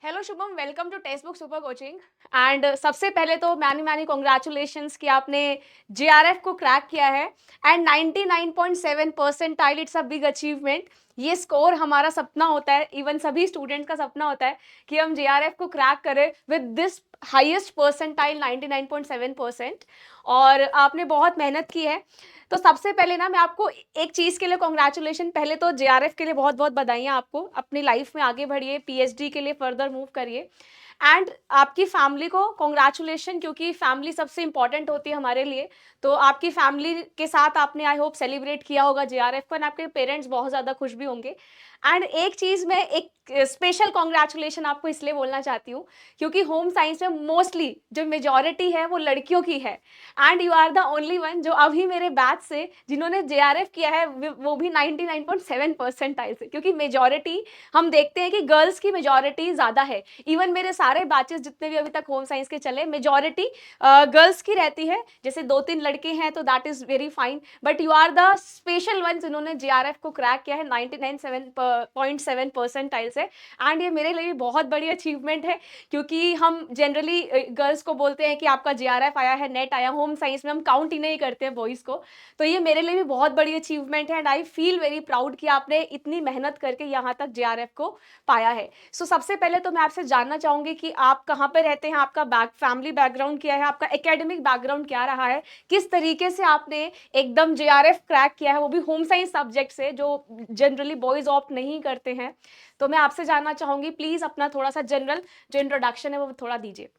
Hello Shubham, welcome to Testbook super coaching. And सबसे पहले तो मैनी मैनी कॉन्ग्रेचुलेशंस कि आपने जेआरएफ को क्रैक किया है। And 99.7 percentile, it's a big achievement. ये स्कोर हमारा सपना होता है, इवन सभी स्टूडेंट्स का सपना होता है कि हम जेआरएफ को क्रैक करें विद दिस हाईएस्ट परसेंटाइल 99.7%। और आपने बहुत मेहनत की है। तो सबसे पहले ना मैं आपको एक चीज़ के लिए कॉन्ग्रेचुलेशन, पहले तो जेआरएफ के लिए बहुत बहुत बधाइयाँ आपको। अपनी लाइफ में आगे बढ़िए, पीएचडी के लिए फर्दर मूव करिए। एंड आपकी फैमिली को कॉन्ग्रेचुलेशन, क्योंकि फैमिली सबसे इंपॉर्टेंट होती है हमारे लिए। तो आपकी फैमिली के साथ आपने आई होप सेलिब्रेट किया होगा जेआरएफ को, एंड आपके पेरेंट्स बहुत ज़्यादा खुश भी होंगे। एंड एक चीज़ मैं एक स्पेशल कॉन्ग्रेचुलेशन आपको इसलिए बोलना चाहती हूँ, क्योंकि होम साइंस में मोस्टली जो मेजॉरिटी है वो लड़कियों की है। And you are the only one जो अभी मेरे बैच से जिन्होंने जेआरएफ किया है, वो भी 99.7 परसेंटाइल से, क्योंकि मेजॉरिटी हम देखते हैं कि गर्ल्स की मेजॉरिटी ज़्यादा है। इवन मेरे सारे बैचेस जितने भी अभी तक होम साइंस के चले, मेजॉरिटी गर्ल्स की रहती है। जैसे 2-3 लड़के हैं तो that is very fine, but you are the special one जिन्होंने जेआरएफ को क्रैक किया है 99.7 परसेंटाइल से। एंड ये मेरे लिए भी बहुत बड़ी अचीवमेंट है, क्योंकि हम जनरली गर्ल्स को बोलते हैं कि आपका जेआरएफ आया है, नेट आया। होम साइंस में हम काउंट ही नहीं करते हैं बॉयज़ को। तो ये मेरे लिए भी बहुत बड़ी अचीवमेंट है, and I feel very proud कि आपने इतनी मेहनत करके यहाँ तक जेआरएफ को पाया है। सो सबसे पहले तो मैं आपसे जानना चाहूँगी कि आप कहाँ पे रहते हैं, आपका फैमिली बैकग्राउंड क्या है, आपका एकेडमिक बैकग्राउंड क्या रहा है, किस तरीके से आपने एकदम जेआरएफ क्रैक किया है, वो भी होम साइंस सब्जेक्ट से जो जनरली बॉयज़ ऑप्ट नहीं करते हैं। तो मैं आपसे जानना चाहूँगी, प्लीज़ अपना थोड़ा सा जनरल जो इंट्रोडक्शन है वो थोड़ा दीजिए।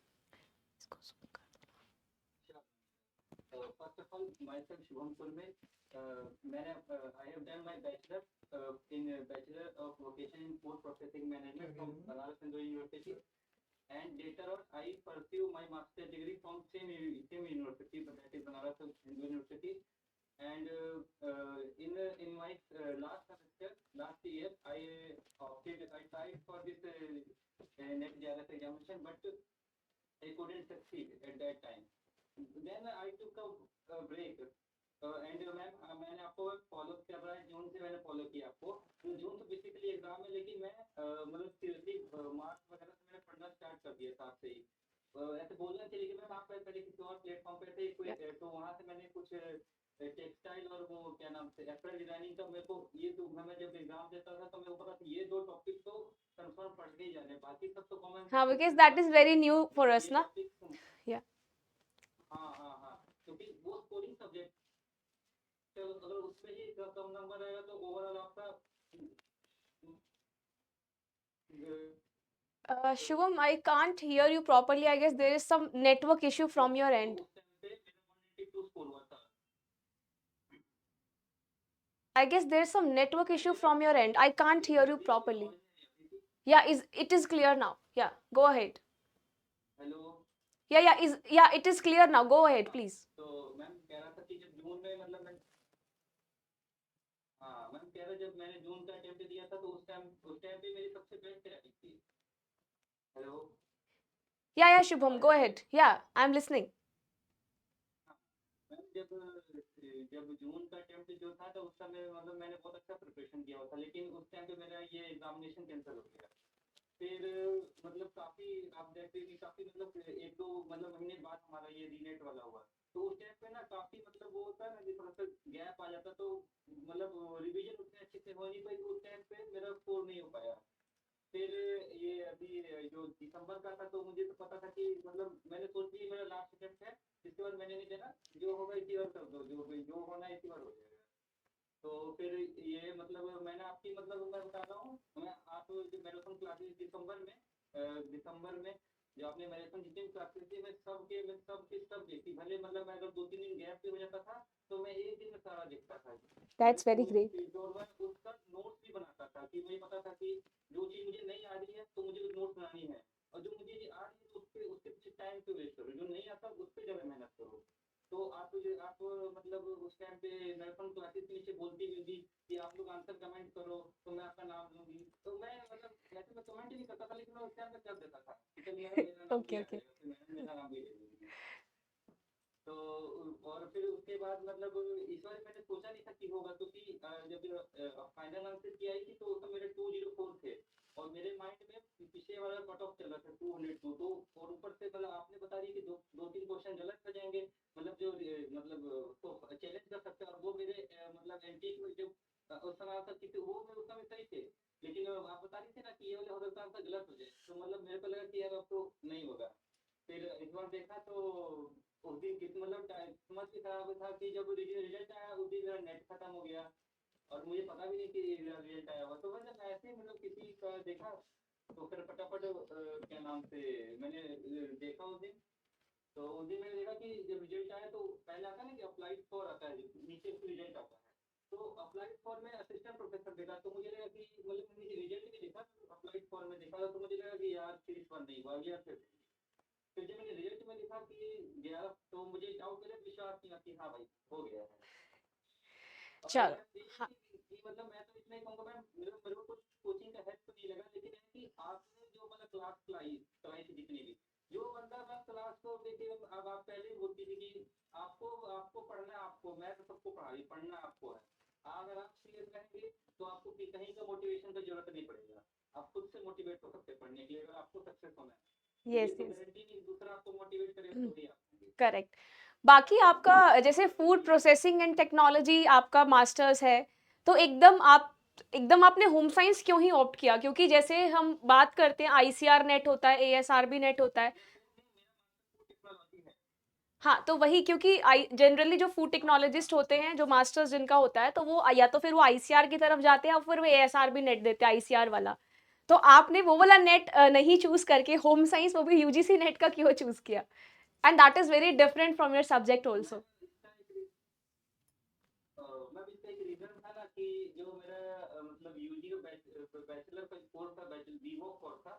First of all, myself Shubham Kulme. I have done my bachelor in Bachelor of Vocation in Food Processing Management from Banaras Hindu University, and later on I pursue my master degree from same university, that is Banaras Hindu University. And in my last semester, last year, I tried for this NET JRS examination, but I couldn't succeed at that time. Then I took a break. And ma'am मैंने आपको follow कर रहा है, जून से मैंने follow किया आपको। तो जून तो बेसिकली एग्जाम है, लेकिन मैं मतलब सीरियसली मार्च वगैरह से मैंने पढ़ना स्टार्ट कर दिया साथ से ही। ऐसे बोलना चाहिए कि मैम आप पहले किसी और प्लेटफॉर्म पे थे कोई, तो वहाँ से मैंने कुछ टेक्सटाइल और वो क्या नाम से एप्पल डिजाइनिंग का मेरे को ये तो मैं जब एग्जाम देता था तो मेरे को पता था ये दो टॉपिक तो कंफर्म पढ़ के ही जाने, बाकी सब तो कॉमन हाँ, सेंस बिकॉज क्वेश्चन दैट था। इज वेरी न्यू फॉर लेकिन अस ये ना। टॉपिक, या हाँ हाँ हाँ, क्योंकि वो स्कोरिंग सब्जेक्ट, तो अगर उसमें ही कम नंबर आएगा तो ओवरऑल आपका Shubham, I can't hear you properly. I guess there is some network issue from your तो end. उस टाइम पे मेरा 182 स्कोर हुआ था। I guess there is some network issue अभी from your end. I can't hear you अभी अभी properly. आवाज नहीं आ रही थी। Yeah, it is clear now. Yeah, go ahead. Hello. Yeah, it is clear now. Go ahead, हाँ, please. तो ma'am कह रहा था कि जब जून में मतलब मैं, हाँ मैम कह रहा जब मैंने जून का अटेम्प्ट दिया था तो उस टाइम पे मेरी सबसे बेस्ट रैंकिंग थी। हेलो। Yeah, हाँ Shubham, go hello. ahead. Yeah, I'm listening. हाँ मैम जब जब जून का अटेम्प्ट जो था तो उस समय मतलब मैंने बहुत अच्छा प्रिपरेशन किया हुआ था, लेकिन उस टाइम पे मेरा ये एग्जामिनेशन कैंसिल हो गया। फिर मतलब काफी आप देखते हैं कि काफी मतलब एक दो मतलब महीने बाद हमारा ये रीनेट वाला हुआ। तो उस टाइम पे ना काफी मतलब वो होता है ना कि थोड़ा सा गैप आ जाता, तो मतलब रिवीजन उतने अच्छे से हो नहीं पाई, तो उस टाइम पे मेरा स्कोर नहीं हो पाया। फिर ये अभी जो दिसंबर का था तो मुझे तो पता था कि मतलब मैंने सोच लिया मेरा लास्ट अटेम्प्ट है, इसके बाद मैंने नहीं देना, जो होगा इसी बार कर दो, जो होना है इसी बार हो जाएगा। तो फिर ये मतलब मैंने आपकी मतलब मैं बता रहा हूँ, मैं आप जो मैराथन क्लासेस दिसंबर में जो आपने मैराथन जितनी भी क्लासेस थी मैं सब देखी, भले मतलब मैं अगर 2-3 दिन गैप भी हो जाता था तो मैं एक दिन में सारा देखता था। That's very तो great. और मैं उसका नोट्स भी बनाता था कि मुझे पता था कि जो चीज़ मुझे नहीं आ रही है तो मुझे नोट्स बनानी है, और जो मुझे आ रही है तो उसके उसके पीछे टाइम क्यों वेस्ट करो, जो नहीं आता उस पर ज़्यादा मेहनत करो। तो आप मतलब उस टाइम पे मैराथन क्लासेस के नीचे बोलती भी थी कि आप लोग आंसर कमेंट करो तो मैं आपका नाम लूंगी, तो मैं मतलब वैसे मैं कमेंट ही नहीं करता था, लेकिन मैं उस टाइम पे कर देता था कि चल मेरा मेरा नाम भी Okay, आ okay. जाएगा, फिर मैंने मेरा नाम भी ले लूंगी। तो और फिर उसके बाद मतलब इस बार मैंने सोचा नहीं था कि होगा, क्योंकि जब फाइनल आंसर की आई थी तो उस समय मेरे 204 थे, और मेरे माइंड में पिछले वाला कट ऑफ चल रहा था 202, तो और ऊपर से मतलब आपने बता दी कि दो तीन क्वेश्चन गलत हो जाएंगे, मतलब जो मतलब तो चैलेंज कर सकते हैं, और वो मेरे मतलब एंटीक में जो उस समय आंसर की थी, वो मेरे उस समय सही थे, लेकिन आप बता रही थी ना कि ये वाले हो सकता है आंसर गलत हो जाए, तो मतलब मेरे को लगा कि यार अब तो नहीं होगा। फिर इस बार देखा तो उस दिन कितना मतलब समझ भी खराब था कि जब रिजल्ट आया उस दिन मेरा नेट खत्म हो गया, और मुझे पता भी नहीं कि रिजल्ट आया हुआ, तो मतलब ऐसे मतलब किसी का देखा, तो फिर फटाफट क्या नाम से मैंने देखा उस दिन, तो उस दिन मैंने देखा कि जब रिजल्ट आया तो पहले आता है ना कि अप्लाइड फॉर आता है, नीचे रिजल्ट आता है, तो अप्लाइड फॉर में असिस्टेंट प्रोफेसर देखा, तो मुझे लगा कि मतलब मुझे रिजल्ट भी देखा, अप्लाइड फॉर में देखा तो मुझे लगा कि यार फिर इस बार नहीं हुआ, अगली बार फिर जब मैंने रिजल्ट में देखा कि गया, तो मुझे डाउट मेरे विश्वास नहीं कि हाँ भाई हो गया है। और चलो। मैम ये हाँ। कि मतलब मैं तो इतना ही कहूँगा मैम, मेरे को कुछ कोचिंग का हेल्प तो नहीं लगा, लेकिन है कि आपने जो मतलब क्लास चलाई थी जितनी भी, जो बंदा मैम क्लास को देखिए, अब आप पहले ही बोलती थी कि आपको आपको पढ़ना है, आपको मैं तो सबको पढ़ा रही, पढ़ना आपको है, अगर आप सीरियस रहेंगे तो आपको कहीं का मोटिवेशन की जरूरत नहीं पड़ेगा, आप खुद से मोटिवेट हो सकते हैं पढ़ने के लिए, अगर आपको सक्सेस होना है, ये यस, तो यस। गारंटी नहीं दूसरा आपको मोटिवेट करेगा तो ही आप होंगे। करेक्ट। बाकी आपका जैसे फूड प्रोसेसिंग एंड टेक्नोलॉजी आपका मास्टर्स है, तो एकदम आपने होम साइंस क्यों ही ऑप्ट किया? क्योंकि जैसे हम बात करते हैं आईसीआर नेट होता है, एएसआरबी नेट होता है। टेक्नोलॉजी है। हाँ, तो वही क्योंकि आई जनरली जो फूड टेक्नोलॉजिस्ट होते हैं, जो मास्टर्स जिनका होता है, तो वो या तो फिर वो आईसीआर की तरफ जाते हैं या फिर वो एएसआरबी नेट देते हैं, आईसीआर वाला। तो आपने वो वाला नेट नहीं चूज़ करके होम साइंस, वो भी यूजीसी नेट का क्यों चूज़ किया? And that is very different from your subject मैं आल्सो। इसका एक मैं इसका एक रीजन था ना कि जो मेरा मतलब यूजी का बैचलर का कोर्स था, बैचलर बीवो कोर्स था,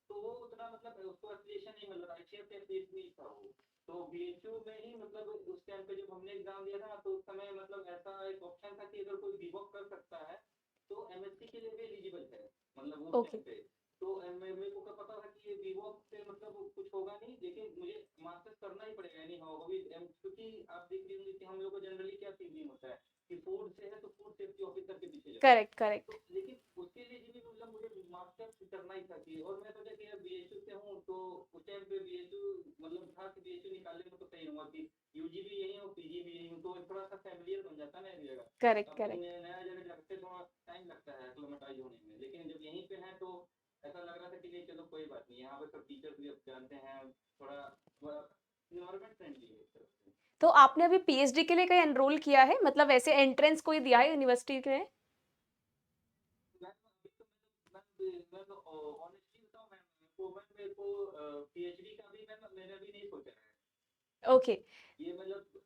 तो वो उतना मतलब उसको एप्लीकेशन नहीं मिल रहा, एचएफ एप्लीकेशन नहीं था वो, तो बीएचयू में ही मतलब उस टाइम पे जब हमने एग्जाम दिया था, तो उस समय मतलब ऐसा एक ऑप्शन था कि अगर कोई बीवो कर सकता है तो एमएससी के लिए भी एलिजिबल है, मतलब उस ओके। टाइम पे, तो मेरे को क्या पता था कि ये वीवो से मतलब कुछ होगा नहीं, लेकिन मुझे मास्टर्स करना ही पड़ेगा, नहीं होगा अभी, क्योंकि आप देख लीजिए कि हम लोग को जनरली क्या फीलिंग होता है कि फूड से है तो फूड सेफ्टी ऑफिसर के पीछे जाओ, करेक्ट, करेक्ट। तो लेकिन उसके लिए भी मतलब मुझे मास्टर्स करना ही था कि, और मैं सोचा कि बीएचयू से हूँ, तो उस टाइम पे बीएचयू मतलब था कि बीएचयू निकालने में तो सही होगा कि यूजी भी यही हो, पीजी भी यही हो, तो थोड़ा सा फैमिलियर बन जाता है ना एक जगह, करेक्ट, अब कहीं करेक्ट। नया जगह जाते थोड़ा टाइम लगता है एक्लोमेटाइज होने में, लेकिन जब यहीं पे है तो ऐसा लग रहा था कि नहीं चलो कोई बात नहीं, यहाँ पे सब टीचर्स भी अब जानते हैं, थोड़ा इन्वायरमेंट फ्रेंडली है एक तरफ से। तो आपने अभी पीएचडी के लिए कहीं एनरोल किया है? मतलब ऐसे एंट्रेंस कोई दिया है यूनिवर्सिटी में? मैं अभी तो मैं तो ऑनेस्टली बताऊं मैम, मेरे को पीएचडी का भी मैंने अभी नहीं सोचा है, ओके। ये मतलब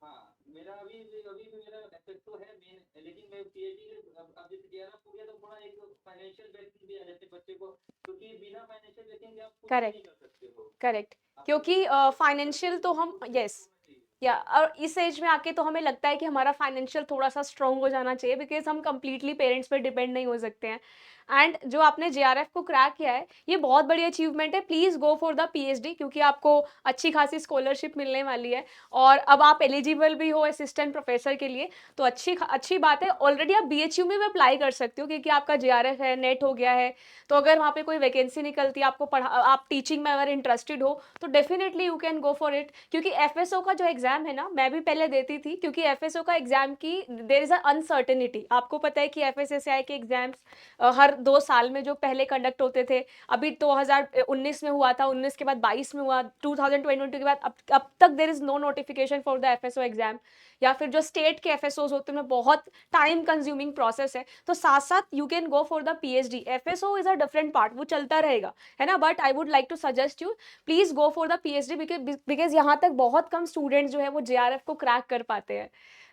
हाँ, मेरा अभी अभी भी मेरा एफएसओ है मेन, लेकिन मैं पीएचडी अब जैसे जेआरएफ हो गया तो थोड़ा एक फाइनेंशियल बैकिंग भी आ जाते बच्चे को, क्योंकि बिना फाइनेंशियल बैकिंग के आप कुछ भी नहीं करेक्ट, कर सकते हो, करेक्ट। आपको क्योंकि कुछ भी अगर कर फाइनेंशियल सकते तो हो हम, तो यस, होना चाहिए। या और इस एज में आके तो हमें लगता है कि हमारा फाइनेंशियल थोड़ा-सा स्ट्रॉन्ग हो जाना चाहिए, बिकॉज़ हम कंप्लीटली पेरेंट्स पे डिपेंड नहीं हो सकते हैं। एंड जो आपने जेआरएफ को क्रैक किया है, ये बहुत बड़ी अचीवमेंट है। Please go for the PhD, क्योंकि आपको अच्छी खासी स्कॉलरशिप मिलने वाली है और अब आप एलिजिबल भी हो असिस्टेंट प्रोफेसर के लिए, तो अच्छी बात है। ऑलरेडी आप बीएचयू में भी अप्लाई कर सकते हो, क्योंकि आपका जेआरएफ है, नेट हो गया है, तो अगर वहाँ पे कोई वैकेंसी निकलती है, आप टीचिंग में अगर इंटरेस्टेड हो, तो definitely you can go for it. क्योंकि एफएसओ का जो एग्जाम है ना, मैं भी पहले देती थी, क्योंकि एफएसओ का एग्जाम की देयर इज अ अनसर्टेनिटी। आपको पता है कि एफएसएसआई के एग्जाम्स हर 2 साल में जो पहले कंडक्ट होते थे, अभी 2019 में हुआ था, 19 के बाद 22 में हुआ, 2022 के बाद अब तक there is no notification for the FSO exam. या फिर जो स्टेट के एफएसओ होते हैं, उनमें बहुत टाइम कंज्यूमिंग प्रोसेस है, तो साथ साथ you can go for the PhD. FSO is a different part, वो चलता रहेगा, है ना, but I would like to suggest you, please go for the PhD, because यहाँ तक बहुत कम स्टूडेंट्स जो है वो जेआरएफ को क्रैक कर पाते हैं।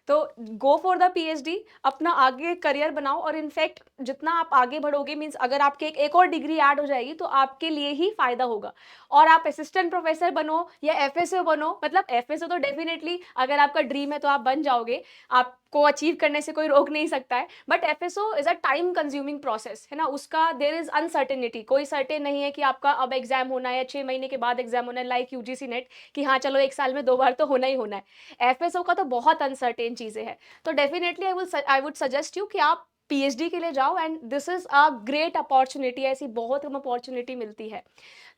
तो गो फॉर द पीएचडी, अपना आगे करियर बनाओ, और इनफैक्ट जितना आप आगे बढ़ोगे, मीन्स अगर आपके एक और डिग्री ऐड हो जाएगी तो आपके लिए ही फायदा होगा। और आप असिस्टेंट प्रोफेसर बनो या एफएसओ बनो, मतलब एफएसओ तो डेफिनेटली अगर आपका ड्रीम है तो आप बन जाओगे, आपको अचीव करने से कोई रोक नहीं सकता है, but FSO is a time consuming process, है ना, उसका देयर इज अनसर्टेनिटी, कोई सर्टेन नहीं है कि आपका अब एग्जाम होना है या 6 महीने के बाद एग्जाम होना है, लाइक यूजीसी नेट, कि हाँ चलो 1 साल में 2 बार तो होना ही होना है। एफएसओ का तो बहुत अनसर्टेन चीजें हैं। तो definitely I would suggest you कि आप पीएचडी के लिए जाओ, and this is a great opportunity, ऐसी बहुत कम अपॉर्चुनिटी मिलती है।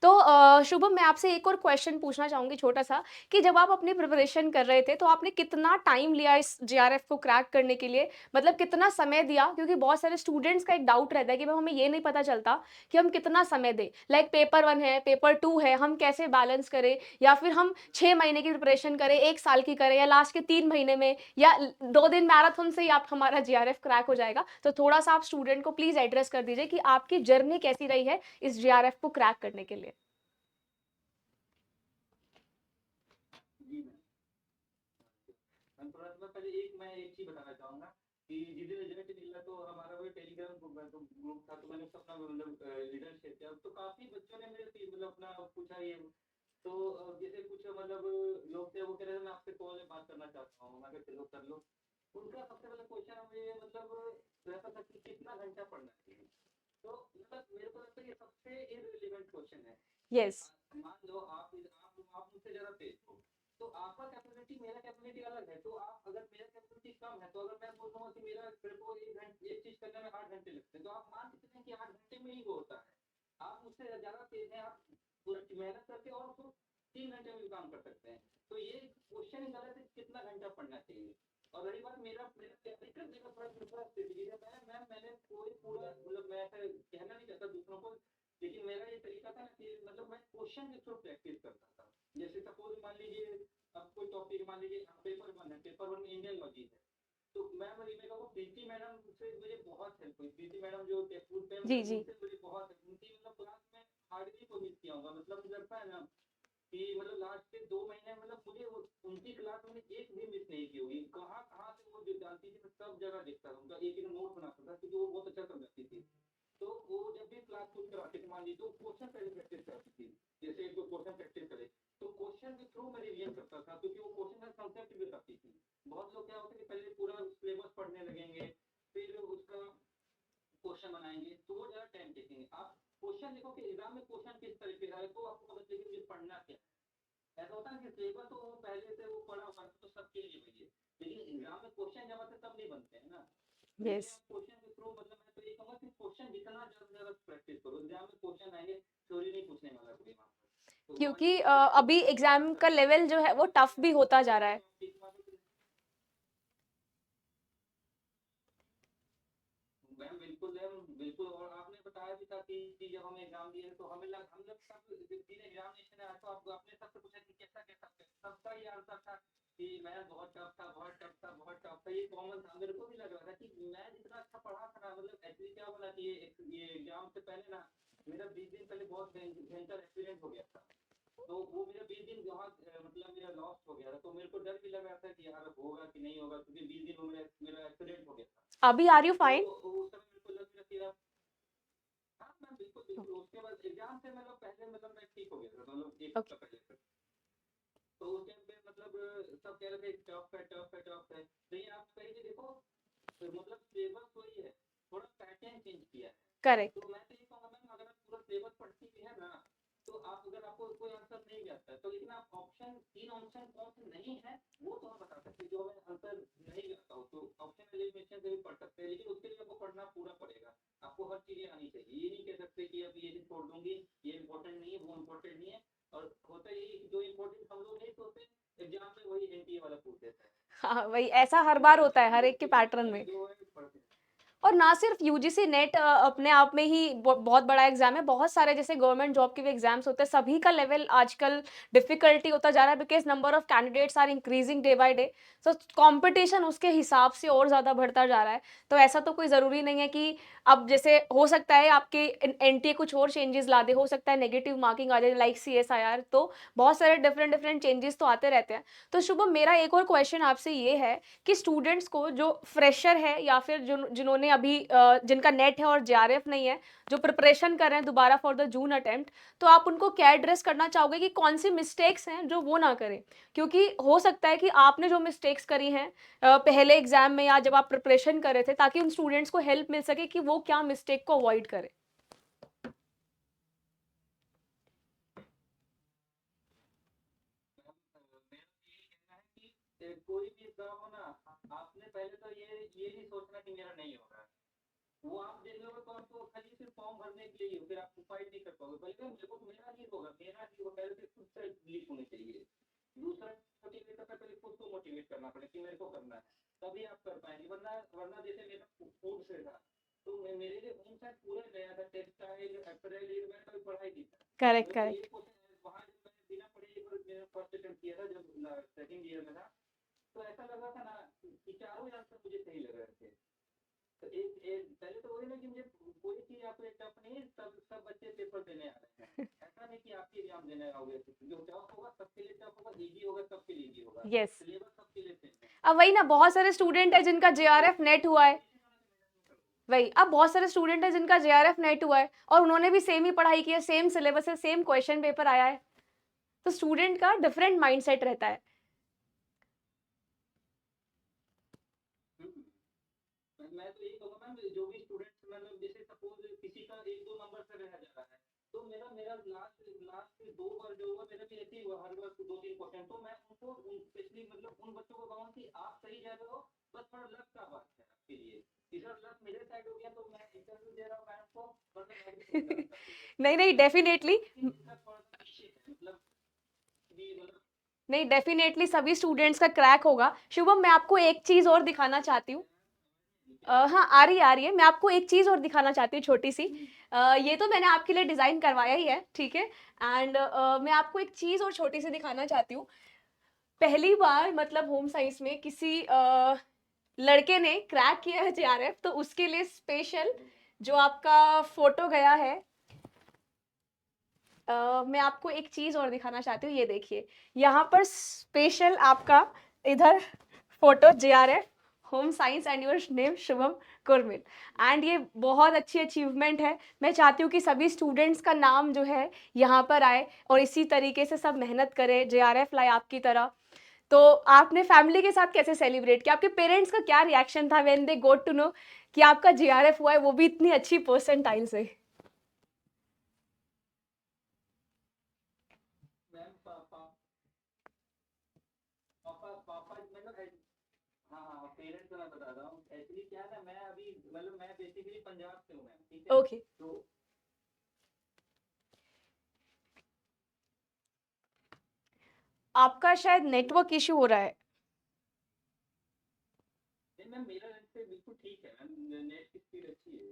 तो शुभम, मैं आपसे एक और क्वेश्चन पूछना चाहूँगी छोटा-सा, कि जब आप अपनी प्रिपरेशन कर रहे थे, तो आपने कितना टाइम लिया इस जेआरएफ को क्रैक करने के लिए? मतलब कितना समय दिया? क्योंकि बहुत सारे स्टूडेंट्स का एक डाउट रहता है कि मैम हमें ये नहीं पता चलता कि हम कितना समय दें। लाइक पेपर 1 है, पेपर 2 है, हम कैसे बैलेंस करें? या फिर हम 6 महीने की प्रिपरेशन करें, 1 साल की करें, या लास्ट के 3 महीने में, या 2 दिन मैराथन से ही आप हमारा जेआरएफ क्रैक हो जाएगा? तो थोड़ा-सा आप स्टूडेंट को प्लीज़ एड्रेस कर दीजिए कि आपकी जर्नी कैसी रही है इस जेआरएफ को क्रैक करने के लिए? जी मैम। मैम थोड़ा सा पहले मैं एक चीज बताना चाहूंगा कि जिस दिन रिजल्ट निकला तो हमारा वो टेलीग्राम ग्रुप था, तो मैंने उसका अपना मतलब लीडर शेयर किया, तो काफी बच्चों ने मेरे से मतलब अपना पूछा ये। तो जैसे कुछ मतलब लोग थे, वो कह रहे थे मैं आपसे कॉल में बात करना चाहता हूँ, मैं कहा चलो कर लो। उनका सबसे पहले क्वेश्चन हमें मतलब रहता था कि कितना घंटा पढ़ना चाहिए। तो मतलब मेरे को लगता है ये सबसे इररिलेवेंट क्वेश्चन है। येस। मान लो आप मुझसे ज्यादा तेज हो, तो आपका कैपेबिलिटी मेरा कैपेबिलिटी अलग है। तो आप अगर मेरा कैपेबिलिटी कम है, तो अगर मैं बोल रहा हूँ कि मेरे को एक चीज करने में 8 घंटे लगते हैं, तो आप मान सकते हैं कि 8 घंटे में ही वो होता है। आप मुझसे ज्यादा तेज हैं, आप पूरा मेहनत करके और उसको 3 घंटे में भी काम कर सकते हैं। तो ये क्वेश्चन ही गलत है, कितना घंटा पढ़ना चाहिए। और रही बात मेरा मेरा तैयारी करने का थोड़ा दूसरा स्ट्रेटेजी है। मैंने कोई पूरा मतलब मैं ऐसा कहना नहीं चाहता दूसरों को, लेकिन मेरा ये तरीका था ना कि मतलब मैं क्वेश्चन के थ्रू प्रैक्टिस करता था। जैसे सपोज मान लीजिए, अब कोई टॉपिक मान लीजिए, पेपर 1 है, पेपर 1 में इंडियन लॉजिक है, तो मैं वही मैं कहूँ प्रीति मैडम से मुझे बहुत हेल्प हुई। प्रीति मैडम जो टेक्सटबुक पे जी, मतलब जी। उनसे मुझे बहुत उनकी मतलब क्लास में हार्डली को मिस किया होगा। मतलब मुझे लगता है ना कि मतलब लास्ट के 2 महीने मतलब मुझे उनकी क्लास मैंने एक भी मिस नहीं की होगी। कहाँ कहाँ से वो जो जानती थी, मैं सब जगह देखता था उनका, एक एक नोट बनाता था, क्योंकि वो बहुत अच्छा समझाती थी। तो वो जब भी क्लास कुछ कराते थे, मान लीजिए तो क्वेश्चन पहले प्रैक्टिस कराती थी। जैसे कोई क्वेश्चन प्रैक्टिस करे, तो क्वेश्चन के थ्रू मैं रिवीजन करता था, क्योंकि वो क्वेश्चन का कंसेप्ट भी बताती थी। बहुत लोग क्या होता है कि पहले पूरा सिलेबस पढ़ने लगेंगे, फिर उसका क्वेश्चन बनाएंगे, तो वो ज़्यादा टाइम टेकिंग है। आप क्वेश्चन देखो कि एग्जाम में क्वेश्चन किस तरह के आए, तो आपको पता चलेगा मुझे पढ़ना क्या है। ऐसा होता है कि सिलेबस तो वो पहले से वो पढ़ा हुआ है, तो सबके लिए वही है, लेकिन एग्जाम में क्वेश्चन जब आते तब नहीं बनते हैं ना। तो इसलिए येस। आप क्वेश्चन के थ्रू मतलब मैं तो ये कहूँगा कि क्वेश्चन जितना ज़्यादा से ज़्यादा प्रैक्टिस करो। एग्जाम में क्वेश्चन आएंगे, थ्योरी नहीं पूछने वाला कोई वहाँ पर। तो वहाँ क्योंकि जितना प्रैक्टिस अभी करोगे उतना एग्ज़ाम अच्छा का होगा। लेवल जो है वो टफ भी होता जा रहा है। तो आप एक बार मैम बिल्कुल मैम बिल्कुल। और आपने बताया भी था कि जब हम एग्जाम दिए तो हम जब सब दिन एग्जामिनेशन आया, तो आपको अपने सबसे पूछा कि कैसा कैसा, सबका ये आंसर था कि मैं बहुत टफ था, बहुत टफ था, बहुत टफ था। ये कॉमन था, मेरे को भी लग रहा था कि मैं जितना अच्छा पढ़ा था ना, मतलब एक्चुअली क्या बोला कि ये एग्जाम से पहले ना मेरा 20 दिन पहले बहुत भयंकर एक्सीडेंट हो गया था। तो वो मेरा 20 दिन बहुत मतलब मेरा लॉस हो गया था। तो मेरे को डर भी लग रहा था कि यार होगा कि नहीं होगा, क्योंकि 20 दिन में मेरा एक्सीडेंट हो गया था। अभी आर यू तो फाइन? उस समय मेरे को लग रहा था यार, हाँ मैम बिल्कुल बिल्कुल। उसके बाद एग्जाम से मतलब पहले मतलब मैं ठीक हो गया था, मतलब एक ओके। हफ्ता पहले से। तो उस टाइम पे मतलब सब कह रहे थे टफ है, टफ है, टफ है। लेकिन आप कहीं भी देखो, तो मतलब सिलेबस वही है, थोड़ा पैटर्न चेंज किया है। करेक्ट। तो मैं तो ये कहूँगा मैम, अगर आप पूरा सिलेबस पढ़ती भी है ना, तो आप अगर आपको कोई आंसर नहीं भी आता है, तो लेकिन आप ऑप्शन 3 ऑप्शन कौन से नहीं है वो तो हम बता सकते हैं, जो हमें आंसर नहीं भी आता हो, तो ऑप्शन एलिमिनेशन से भी पढ़ सकते हैं। लेकिन उसके लिए आपको पढ़ना पूरा पड़ेगा, आपको हर चीजें आनी चाहिए। ये नहीं कह सकते कि अब ये चीज छोड़ दूंगी, ये इंपॉर्टेंट नहीं है, वो इंपॉर्टेंट नहीं है। और होता यही है कि जो इंपॉर्टेंट हम लोग नहीं सोचते, एग्जाम में वही एनटीए वाला पूछ देता है। हाँ, वही ऐसा हर तो बार वही होता चीज है, हम हर लोग एक के सीखना पैटर्न चाहिए, में। जो है पढ़ते हैं। और ना सिर्फ यूजीसी नेट अपने आप में ही बहुत बड़ा एग्जाम है, बहुत सारे जैसे गवर्नमेंट जॉब के भी एग्जाम्स होते हैं, सभी का लेवल आजकल डिफिकल्टी होता जा रहा है, because number of candidates are increasing day by day. So competition उसके हिसाब से और ज़्यादा बढ़ता जा रहा है। तो ऐसा तो कोई ज़रूरी नहीं है कि अब जैसे हो सकता है आपके एनटीए कुछ और चेंजेस ला दे, हो सकता है नेगेटिव मार्किंग आ जाए लाइक सीएसआईआर, तो बहुत सारे डिफरेंट डिफरेंट चेंजेस तो आते रहते हैं। तो शुभम, मेरा एक और क्वेश्चन आपसे ये है कि स्टूडेंट्स को जो फ्रेशर है या फिर जिन्होंने अभी जिनका नेट है और जेआरएफ नहीं है, जो प्रिपरेशन कर रहे हैं दोबारा फॉर द जून अटेम्प्ट, तो आप उनको क्या एड्रेस करना चाहोगे कि कौन सी मिस्टेक्स हैं जो वो ना करें? क्योंकि हो सकता है कि आपने जो मिस्टेक्स करी हैं पहले एग्जाम में या जब आप प्रिपरेशन कर रहे थे, ताकि उन स्टूडेंट्स को हेल्प मिल सके कि वो क्या मिस्टेक को अवॉइड करें। मेरा यही कहना है कि कोई भी एग्जाम हो ना, आपने पहले तो ये नहीं सोचना कि मेरा नहीं होगा। वो आप दे दोगे तो आपको खाली सिर्फ फॉर्म भरने के लिए ही हो, फिर आप फाइट नहीं कर पाओगे। बल्कि मेरे को मेरा नहीं होगा, मेरा नहीं होगा, पहले से खुद से बिलीफ होनी चाहिए। दूसरा मोटिवेट करता है, पहले खुद को मोटिवेट करना पड़े कि मेरे को करना है, तभी आप कर पाएंगे। वरना वरना जैसे मेरा फूड से था, तो मेरे लिए होम साइंस पूरा नया था, टेक्सटाइल अपैरल, ये मैंने कभी पढ़ा ही नहीं था। करेक्ट मेरे को करेक्ट। ये क्वेश्चन वहाँ जब मैंने बिना पढ़े एक बार मेरा फर्स्ट अटेम्प्ट किया था, जब सेकंड ईयर में था, तो ऐसा लग रहा था ना कि चारों आंसर मुझे सही लग रहे थे। तो एक पहले तो वही ना कि मुझे कोई चीज आपको एक टफ नहीं, सब सब बच्चे पेपर देने आ रहे हैं। ऐसा नहीं कि आपके एग्जाम देने आओगे, जो टफ होगा सबके लिए टफ होगा, इजी होगा सबके लिए इजी होगा, यस, सिलेबस सबके लिए सेम है। अब वही ना, बहुत सारे स्टूडेंट है जिनका जेआरएफ नेट हुआ है, वही अब बहुत सारे स्टूडेंट है जिनका जेआरएफ नेट हुआ है और उन्होंने भी सेम ही पढ़ाई की है, सेम सिलेबस है, सेम क्वेश्चन पेपर आया है, तो स्टूडेंट का डिफरेंट माइंडसेट रहता है। मैं तो यही कहूँगा मैम, जो भी स्टूडेंट्स मतलब जैसे सपोज किसी का एक दो नंबर से रह जा रहा है, तो मेरा मेरा लास्ट लास्ट 2 बार जो हुआ मेरा भी ऐसे ही हुआ, हर बार 2-3 क्वेश्चन। तो मैं उनको स्पेशली मतलब उन बच्चों को कहूँगा कि आप सही जा रहे हो, बस थोड़ा लक का बात है आपके लिए। इधर लक मेरे साइड हो गया तो मैं इंटरव्यू दे रहा हूँ मैम को, मतलब मैं भी सही कर नहीं नहीं, डेफिनेटली थोड़ा सा पीछे है मतलब भी मतलब। नहीं, डेफिनेटली सभी स्टूडेंट्स का क्रैक होगा। शुभम, मैं आपको एक चीज और दिखाना चाहती हूँ। हाँ, आ रही है, मैं आपको एक चीज और दिखाना चाहती हूँ, छोटी सी। ये तो मैंने आपके लिए डिजाइन करवाया ही है, ठीक है। एंड मैं आपको एक चीज और छोटी सी दिखाना चाहती हूँ। पहली बार मतलब होम साइंस में किसी लड़के ने क्रैक किया है जेआरएफ, तो उसके लिए स्पेशल जो आपका फोटो गया है, मैं आपको एक चीज और दिखाना चाहती हूँ। ये देखिए, यहाँ पर स्पेशल आपका इधर photo JRF home science and your name Shubham Kurmil. And ये बहुत अच्छी अचीवमेंट है। मैं चाहती हूँ कि सभी स्टूडेंट्स का नाम जो है यहाँ पर आए और इसी तरीके से सब मेहनत करें, जेआरएफ लाए आपकी तरह। तो आपने फैमिली के साथ कैसे सेलिब्रेट किया? आपके पेरेंट्स का क्या रिएक्शन था when they got to know कि आपका जेआरएफ हुआ है, वो भी इतनी अच्छी परसेंटाइल से? मैम पापा पापा पापा मतलब हाँ हाँ, पेरेंट्स को मैं बता रहा हूँ। एक्चुअली क्या है ना, मैं अभी मतलब मैं बेसिकली पंजाब से हूँ मैम, ठीक है। ओके, तो आपका शायद नेटवर्क इशू हो रहा है। नहीं मैम, मेरा नेट से बिल्कुल ठीक है मैम, नेट की स्पीड अच्छी है।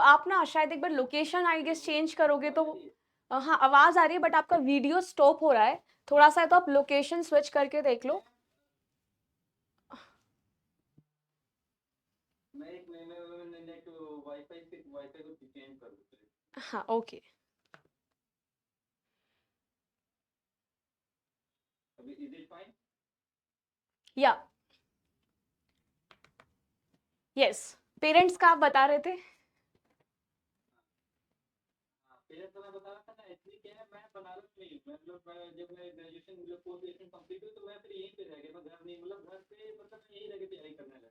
आप ना शायद एक बार location I guess hello, change करोगे तो आवाज आ रही है? हाँ, आवाज आ रही है, बट आपका वीडियो स्टॉप हो रहा है थोड़ा सा, तो आप लोकेशन स्विच करके देख लो। मैं एक मैं नेट वाईफाई को चेंज कर दूँ। हाँ, ओके। अभी इज इट फाइन? या, यस, पेरेंट्स का आप बता रहे थे। हाँ, पेरेंट्स को मैं बता रहा था ना, एक्चुअली क्या है, मैं बनारस में ही हूँ। मतलब मैं जब मैं ग्रेजुएशन मतलब पोस्ट ग्रेजुएशन कंप्लीट हुई, तो मैं फिर यहीं पे रह गया, मैं घर नहीं, मतलब घर पे मतलब मैं यहीं रह के तैयारी करने लगा।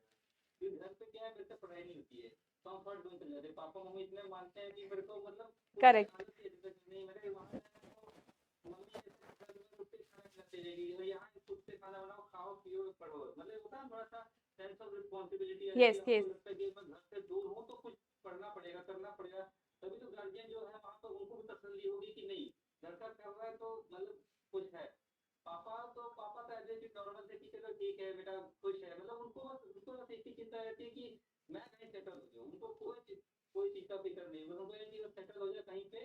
क्योंकि घर पे क्या है, मेरे से पढ़ाई नहीं होती है, कंफर्ट जोन चले जाते। पापा मम्मी इतने मानते हैं कि मेरे को मतलब कोई करेक्ट। आदत ही नहीं। मेरे वहाँ मम्मी ऐसे घर में खुद से खाना खिलाती रहेगी, और यहाँ खुद से खाना बनाओ, खाओ पियो पढ़ो। मतलब होता है थोड़ा सा सेंस ऑफ रिस्पॉन्सिबिलिटी आ जाती यस है, यस। हमको लगता है कि मैं घर से दूर हूँ तो कुछ पढ़ना पड़ेगा, करना पड़ेगा। तभी तो गार्जियन जो है वहाँ पर उनको भी तसल्ली होगी कि नहीं, लड़का कर रहा है तो मतलब कुछ है। पापा तो ऐसे कि नॉर्मल से कि चलो ठीक है बेटा, खुश है, मतलब उनको बस एक ही चिंता रहती है कि मैं कहीं सेटल हो जाऊँ। उनको कोई चिंता फिक्र नहीं, मतलब उनको ये कि सेटल हो जाए कहीं पे।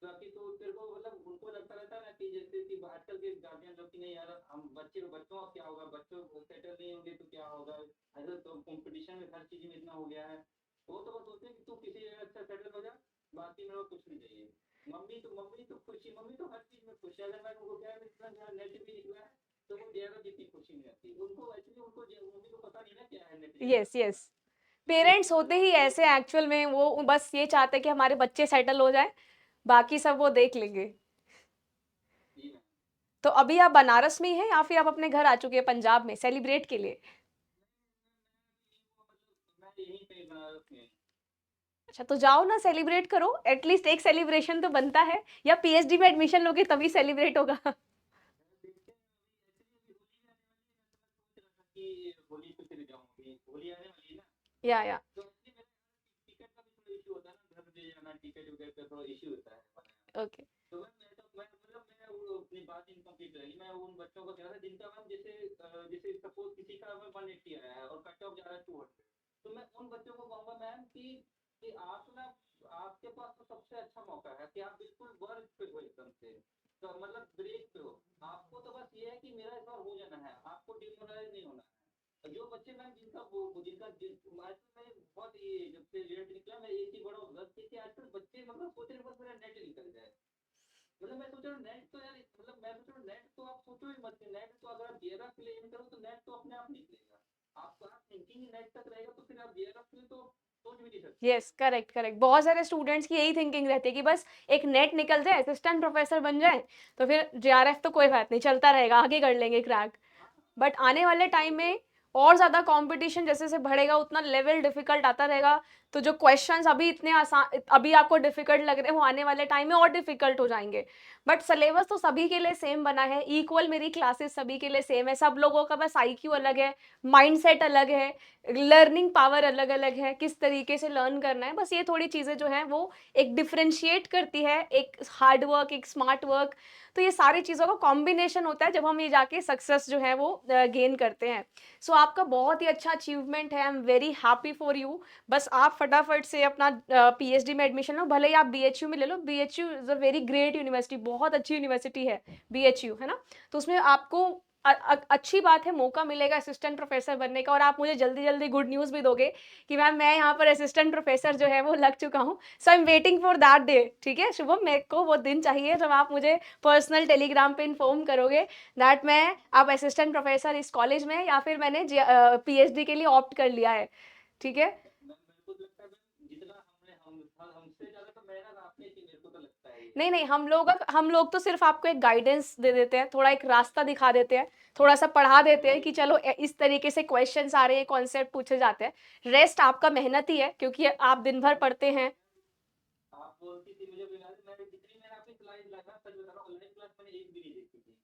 बाकी तो तेरे को मतलब उनको लगता रहता है ना कि जैसे कि आजकल के गार्जियन लोग कि नहीं यार, हम बच्चों का क्या होगा, बच्चों सेटल नहीं होंगे तो क्या होगा, ऐसा तो कंपटीशन में हर चीज में इतना हो गया है। वो तो बस सोचते हैं कि तू किसी जगह अच्छा सेटल हो जा, बाकी मेरे को कुछ नहीं चाहिए। मम्मी तो खुशी, मम्मी तो हर चीज में खुश है। अगर मैं उनको क्या है नेट भी निकला है, तो वो ज्यादा जितनी खुशी नहीं आती उनको। एक्चुअली उनको मम्मी को पता नहीं ना क्या है नेट ज्यादा। यस यस, पेरेंट्स होते ही ऐसे एक्चुअल में, वो बस ये चाहते हैं कि हमारे बच्चे सेटल हो जाए, बाकी सब वो देख लेंगे। जी मैम। तो अभी आप बनारस में ही हैं या फिर आप अपने घर आ चुके हैं पंजाब में सेलिब्रेट के लिए? मैं यहीं पे बनारस में। अच्छा, तो जाओ ना, सेलिब्रेट करो, एटलीस्ट एक सेलिब्रेशन तो बनता है, या पीएचडी में एडमिशन लोगे तभी सेलिब्रेट होगा। देखते हैं अभी, एक्चुअली अभी होली आने वाली है, तो मैं सोच रहा था कि होली पे चले जाऊँ। अभी होली आने वाली है ना। या तो इसलिए मेरा टिकट का भी थोड़ा इशू होता है ना, घर ले जाना, टिकट वगैरह का थोड़ा इशू होता है बनाना। ओके। तो मैं मतलब मैं वो अपनी बात इनकम्प्लीट रही। मैं उन बच्चों को कह रहा था जिनका मैम जैसे सपोज किसी का मैं 180 आया है और कट ऑफ जा रहा है 200, तो मैं उन बच्चों को कहूँगा मैम कि आप ना, आपके पास तो सबसे अच्छा मौका है कि आप बिल्कुल वर्क पे हो एकदम से, तो मतलब ब्रेक पे हो। आपको तो बस ये है कि मेरा इस बार हो जाना है, आपको डिमोरलाइज नहीं होना है। जो बच्चे मैम जिनका वो जिनका आजकल मैं बहुत ये जब से रिजल्ट निकला मैं एक ही बड़ा ऑब्जर्व किया कि आजकल बच्चे मतलब सोच रहे बस मेरा नेट निकल जाए। मतलब मैं सोच रहा हूँ नेट तो यार, मतलब मैं सोच रहा हूँ नेट तो आप सोचो ही मत कि नेट तो अगर आप जेआरएफ के लिए एम करो तो नेट तो अपने आप निकलेगा। आपका आप थिंकिंग ही नेट तक रहेगा तो फिर आप जेआरएफ के लिए तो सोच भी नहीं सकते हो। Yes, correct, correct. बहुत सारे स्टूडेंट्स की यही थिंकिंग रहती है कि बस एक नेट निकल जाए, असिस्टेंट प्रोफेसर बन जाए, तो फिर जेआरएफ तो कोई बात नहीं, चलता रहेगा, आगे कर लेंगे क्रैक। हाँ बट आने वाले टाइम में और ज़्यादा कंपटीशन जैसे जैसे बढ़ेगा उतना लेवल डिफिकल्ट आता रहेगा। तो जो क्वेश्चंस अभी इतने आसान, अभी आपको डिफिकल्ट लग रहे हैं, वो आने वाले टाइम में और डिफिकल्ट हो जाएंगे। बट सिलेबस तो सभी के लिए सेम बना है, इक्वल मेरी क्लासेस सभी के लिए सेम है। सब लोगों का बस आईक्यू अलग है, माइंडसेट अलग है, लर्निंग पावर अलग अलग है, किस तरीके से लर्न करना है। बस ये थोड़ी चीज़ें जो हैं वो एक डिफ्रेंशिएट करती है, एक हार्ड वर्क, एक स्मार्ट वर्क। तो ये सारी चीज़ों का कॉम्बिनेशन होता है जब हम ये जाके सक्सेस जो है वो गेन करते हैं। सो आपका बहुत ही अच्छा अचीवमेंट है, आई am very happy for you. बस आप फटाफट से अपना पीएचडी में एडमिशन लो, भले ही आप बीएचयू में ले लो। BHU is a very great university, बहुत अच्छी यूनिवर्सिटी है बीएचयू, है ना? तो उसमें आपको अच्छी बात है, मौका मिलेगा असिस्टेंट प्रोफेसर बनने का। और आप मुझे जल्दी जल्दी गुड न्यूज़ भी दोगे कि मैम मैं यहाँ पर असिस्टेंट प्रोफेसर जो है वो लग चुका हूँ। So I am waiting for that day. ठीक है शुभम, मेरे को वो दिन चाहिए जब आप मुझे पर्सनल टेलीग्राम पे इन्फॉर्म करोगे दैट मैं अब असिस्टेंट प्रोफेसर इस कॉलेज में, या फिर मैंने पीएचडी के लिए ऑप्ट कर लिया है। ठीक है। मैम मेरे को तो लगता है मैम जितना हमसे ज्यादा तो मेहनत आपने की, मेरे को तो लगता है ये। नहीं नहीं, हम लोग तो सिर्फ आपको एक गाइडेंस दे देते हैं, थोड़ा एक रास्ता दिखा देते हैं, थोड़ा सा पढ़ा देते हैं कि चलो इस तरीके से क्वेश्चंस आ रहे हैं, कॉन्सेप्ट पूछे जाते हैं। रेस्ट आपका मेहनत ही है, क्योंकि आप दिन भर पढ़ते हैं। आप बोलती थी मुझे भी याद है, मैं जितनी मैंने आपकी क्लास लगा सच बता रहा हूँ, ऑनलाइन क्लास मैंने एक भी नहीं देखी थी।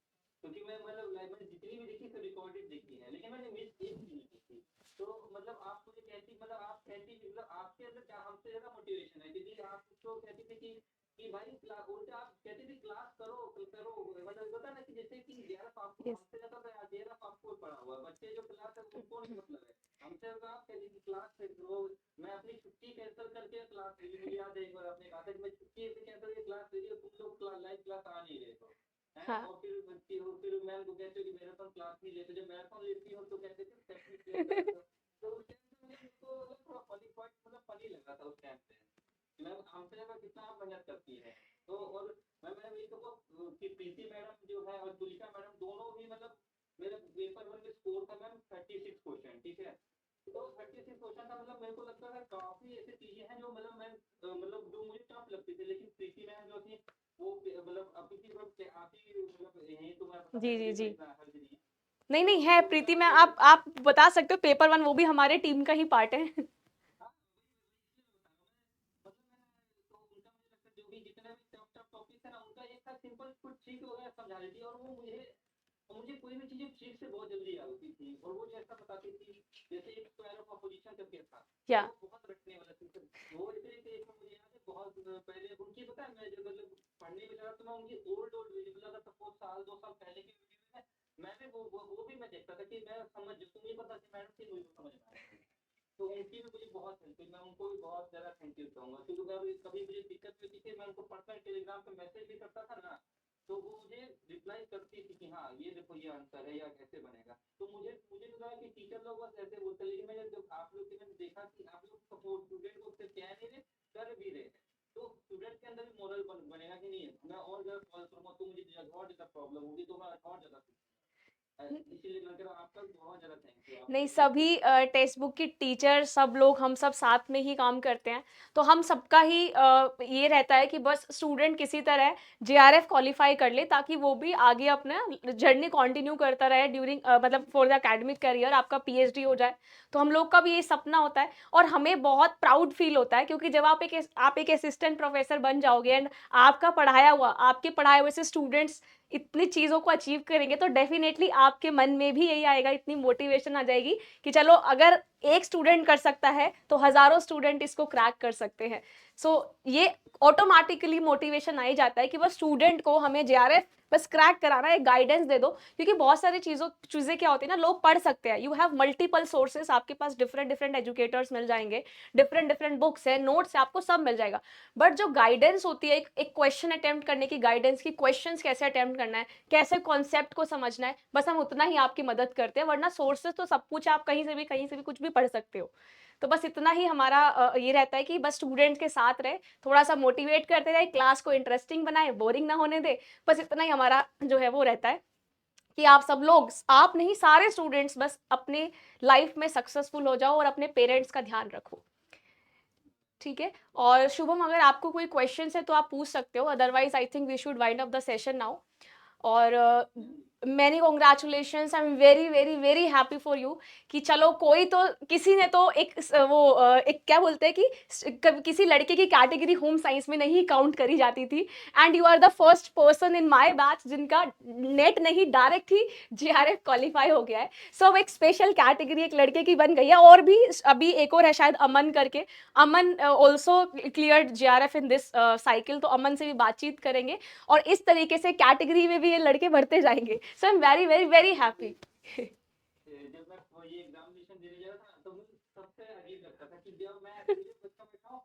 क्योंकि मैं मतलब मैंने जितनी भी देखी तो रिकॉर्डेड देखी है, लेकिन मैंने मिस एक भी नहीं की थी। तो मतलब आप मुझे कहती, मतलब आप कहती, मतलब आपके अंदर क्या हमसे ज्यादा मोटिवेशन है, क्योंकि आप तो कहती थी कि भाई क्लास, उल्टा आप कहती थी क्लास करो करो। मतलब होता है ना कि जैसे कि जेआरएफ आपको यस। हमसे ज्यादा जेआरएफ आपको पढ़ा हुआ है, बच्चे जो क्लास है उनको नहीं मतलब है। हमसे ज्यादा आप कहती थी क्लास करो। मैं अपनी छुट्टी कैंसिल करके क्लास ले ली। मुझे याद है एक बार आपने कहा था कि मैं छुट्टी ऐसे कैंसिल करके क्लास ले ली और तुम लोग लाइव क्लास आ नहीं रहे हो, हैं? हाँ। और फिर बच्ची हो, फिर मैम को कहते हो कि मैराथन क्लास नहीं लेते, जब मैराथन लेती हो तो कहते थे टेक्निक क्लियर करा दो। तो उस टाइम पे मुझे तो मतलब थोड़ा फनी पॉइंट, मतलब फनी लग रहा था उस टाइम पे कि मैम हमसे ज्यादा कितना आप मेहनत करती है। तो और मैं वही कहूँगा कि प्रीति मैडम जो है और तुलिका मैडम दोनों भी, मतलब मेरे पेपर वन में स्कोर था मैम 36 क्वेश्चन, ठीक है? तो 36 क्वेश्चन था, मतलब मेरे को लगता था काफी ऐसी चीजें हैं जो मतलब मैं मतलब जो मुझे टफ लगती थी, लेकिन प्रीति मैम जो थी वो मतलब अभी की मतलब आप ही मतलब यही तो मैं पता जी है जी मुझे जी। तो इतना हर्ज नहीं है। नहीं तो नहीं है उनका प्रीति में, वो आप बता सकते हो पेपर वन, वो भी हमारे टीम का ही पार्ट है। हाँ, मतलब मैं तो उनका मुझे लगता है जो भी जितने भी टफ टफ टॉपिक है ना, उनका एक था सिंपल कुछ ट्रिक वगैरह समझा देती है, और वो मुझे कोई भी चीजें ठीक से बहुत जल्दी आ जाती थी। और वो जैसा बताती थी, जैसे एक स्क्वायर ऑफ अपोजिशन करके था, या वो बहुत रटने वाला थी सर। वो इतने के एक मुझे याद है बहुत पहले उनकी, पता है मैं जब मतलब पढ़ने में लगा तो मैं उनकी ओल्ड ओल्ड वीडियो, मतलब सपोज साल 2 साल पहले की वीडियो में मैंने वो भी मैं देखता था कि मैं समझ, तुम्हें पता थी मैडम थी, मुझे समझ में आया। तो उनकी भी मुझे बहुत हेल्प हुई, मैं उनको भी बहुत ज़्यादा थैंक यू कहूँगा, क्योंकि कभी कभी मुझे दिक्कत होती थी, मैं उनको पर्सनल टेलीग्राम पे मैसेज भी करता था ना, तो वो मुझे रिप्लाई करती थी कि हाँ ये देखो ये आंसर है या कैसे बनेगा। तो मुझे मुझे लगा कि टीचर लोग बस ऐसे बोलते, लेकिन मैंने जब आप लोग की मैंने देखा कि आप लोग सपोर्ट स्टूडेंट को सिर्फ कह नहीं रहे, कर भी रहे हैं, तो स्टूडेंट के अंदर भी मोरल बनेगा कि नहीं है मैं और ज़्यादा सॉल्व करूँगा, तो मुझे और ज़्यादा प्रॉब्लम होगी, तो मैं और ज़्यादा इसीलिए मैं कह रहा हूँ आपका बहुत ज़्यादा थैंक यू नहीं, आपके लिए। सभी टेक्स्ट बुक की टीचर, सब लोग, हम सब साथ में ही काम करते हैं। तो हम सबका ही ये रहता है कि बस स्टूडेंट किसी तरह जेआरएफ क्वालिफाई कर ले, ताकि वो भी आगे अपना जर्नी कंटिन्यू करता रहे ड्यूरिंग मतलब फॉर द एकेडमिक करियर, आपका पीएचडी हो जाए। तो हम लोग का भी ये सपना होता है, और हमें बहुत प्राउड फील होता है, क्योंकि जब आप एक असिस्टेंट प्रोफेसर बन जाओगे एंड आपका पढ़ाया हुआ, आपके पढ़ाए हुए से स्टूडेंट्स इतनी चीज़ों को अचीव करेंगे, तो डेफिनेटली आपके मन में भी यही आएगा, इतनी मोटिवेशन आ जाएगी कि चलो, अगर एक स्टूडेंट कर सकता है तो हजारों स्टूडेंट इसको क्रैक कर सकते हैं। सो ये ऑटोमेटिकली मोटिवेशन आ ही जाता है कि बस स्टूडेंट को हमें जेआरएफ बस क्रैक कराना है, गाइडेंस दे दो, क्योंकि बहुत सारी चीज़ें क्या होती है ना, लोग पढ़ सकते हैं, यू हैव मल्टीपल सोर्सेस, आपके पास डिफरेंट डिफरेंट एजुकेटर्स मिल जाएंगे, डिफरेंट डिफरेंट बुक्स है, नोट्स है, आपको सब मिल जाएगा। बट जो गाइडेंस होती है, एक क्वेश्चन अटेम्प्ट करने की गाइडेंस की, क्वेश्चंस कैसे अटेम्प्ट करना है, कैसे कॉन्सेप्ट को समझना है, बस हम उतना ही आपकी मदद करते हैं, वरना सोर्सेस तो सब कुछ, आप कहीं से भी कुछ भी पढ़ सकते हो। तो बस इतना ही हमारा ये रहता है कि बस स्टूडेंट्स के साथ रहे, थोड़ा सा मोटिवेट करते रहे, क्लास को इंटरेस्टिंग बनाए, बोरिंग ना होने दे, बस इतना ही हमारा जो है वो रहता है कि आप सब लोग, आप नहीं सारे स्टूडेंट्स बस अपने लाइफ में सक्सेसफुल हो जाओ और अपने पेरेंट्स का ध्यान रखो। ठीक है, और शुभम अगर आपको कोई क्वेश्चन है तो आप पूछ सकते हो, otherwise I think we should wind up the session now. और many congratulations, I am very very very happy for you कि चलो कोई तो, किसी ने तो एक क्या बोलते हैं कि किसी लड़के की कैटेगरी होम साइंस में नहीं काउंट करी जाती थी, and you are the first person in my batch जिनका नेट नहीं डायरेक्ट ही जेआरएफ क्वालिफाई हो गया है। सो अब एक स्पेशल कैटेगरी एक लड़के की बन गई है, और भी अभी एक और है शायद अमन करके, Aman also clear JRF in this cycle, तो अमन से भी बातचीत करेंगे और इस तरीके से कैटेगरी में भी ये लड़के बढ़ते जाएंगे। So I am very very very happy. जब मैं वो ये एग्जामिनेशन देने जा रहा था तो मुझे सबसे अजीब लगता था कि जब मैं एक्चुअली बच्चा बैठा हूँ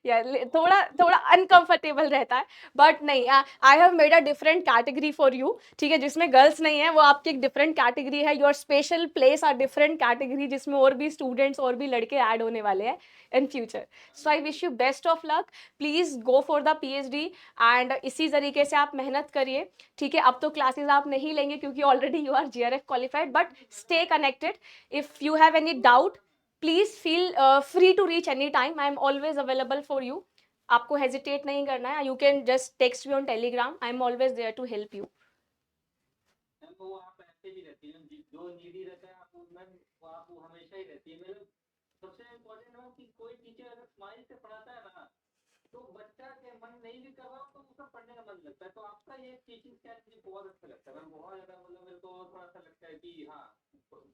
या थोड़ा थोड़ा अनकंफर्टेबल रहता है, बट नहीं, I have made a different category for you, ठीक है, जिसमें गर्ल्स नहीं है, वो आपकी एक डिफरेंट कैटेगरी है, your special place are different category, जिसमें और भी स्टूडेंट्स और भी लड़के ऐड होने वाले हैं in future. So I wish you best of luck, please go for the PhD, and इसी तरीके से आप मेहनत करिए। ठीक है, अब तो क्लासेस आप नहीं लेंगे क्योंकि already you are JRF qualified, but stay connected, if you have any doubt please feel free to reach any time, I am always available for you. आपको हेजिटेट नहीं करना है, you can just text me on Telegram, I am always there to help you. Ma'am वो आप ऐसे भी रहती है, जो नीडी रहता है आप मैम वो आप वो हमेशा ही रहती है। मतलब सबसे इम्पोर्टेंट है कि कोई टीचर अगर स्माइल से पढ़ाता है ना तो बच्चा के मन नहीं भी कर रहा तो उसका पढ़ने का मन लगता है। तो आपका ये टीचिंग स्टाइल मुझे बहुत अच्छा लगता है मैम, बहुत ज़्यादा मतलब मेरे को थोड़ा सा लगता है कि हाँ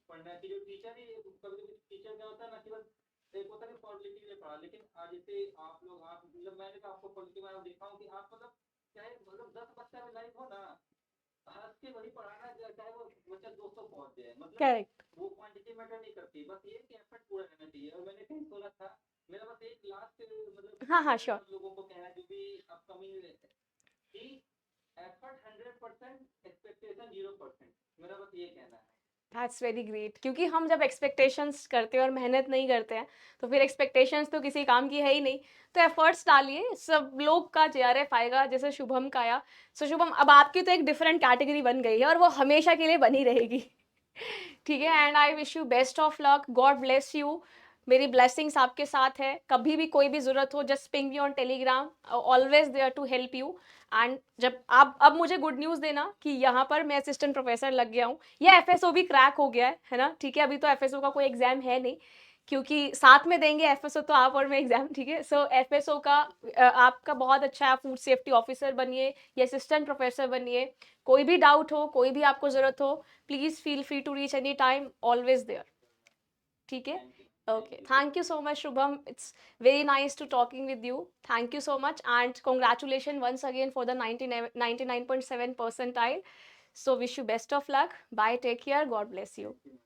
पढ़ना की जो टीचर ही कभी कभी टीचर क्या होता है ना कि बस एक होता है कि फॉर्मेलिटी के लिए पढ़ा, लेकिन आज जैसे आप लोग आप मतलब मैंने तो आपको पॉलिटी में देखा हूँ कि आप मतलब चाहे मतलब 10 बच्चा में लाइफ हो ना हंस के वही पढ़ाना, चाहे वो बच्चा 200 पहुंच जाए, मतलब करेक्ट। वो क्वांटिटी मैटर नहीं करती, बस ये कि एफर्ट पूरा रहना चाहिए। और मैंने कहीं सुना था, मेरा बस एक लास्ट मतलब हाँ हाँ श्योर। सब लोगों को कहना है जो भी अपकमिंग कि एफर्ट 100%, एक्सपेक्टेशन 0%, मेरा बस ये कहना है। दैट्स वेरी ग्रेट, क्योंकि हम जब एक्सपेक्टेशंस करते हैं और मेहनत नहीं करते हैं तो फिर एक्सपेक्टेशंस तो किसी काम की है ही नहीं। तो एफर्ट्स डालिए, सब लोग का जेआरएफ आएगा, जैसे शुभम का आया। सो शुभम, अब आपकी तो एक डिफरेंट कैटेगरी बन गई है और वो हमेशा के लिए बनी रहेगी। ठीक है, and I wish you best of luck, God bless you, मेरी ब्लेसिंग्स आपके साथ है, कभी भी कोई भी जरूरत हो just ping me on Telegram, always there to help you. And जब आप अब मुझे गुड न्यूज़ देना कि यहाँ पर मैं असिस्टेंट प्रोफेसर लग गया हूँ, या एफएसओ भी क्रैक हो गया है ना, ठीक है, अभी तो एफएसओ का कोई एग्जाम है नहीं, क्योंकि साथ में देंगे एफएसओ तो आप और मैं एग्जाम, ठीक है। सो एफएसओ का आपका बहुत अच्छा है, फूड सेफ्टी ऑफिसर बनिए या असिस्टेंट प्रोफेसर बनिए, कोई भी डाउट हो, कोई भी आपको जरूरत हो, please feel free to reach any time, always there. ठीक है, okay, thank you so much Shubham, it's very nice to talking with you, thank you so much, and congratulations once again for the 99.7 percentile. So wish you best of luck, bye, take care, god bless you.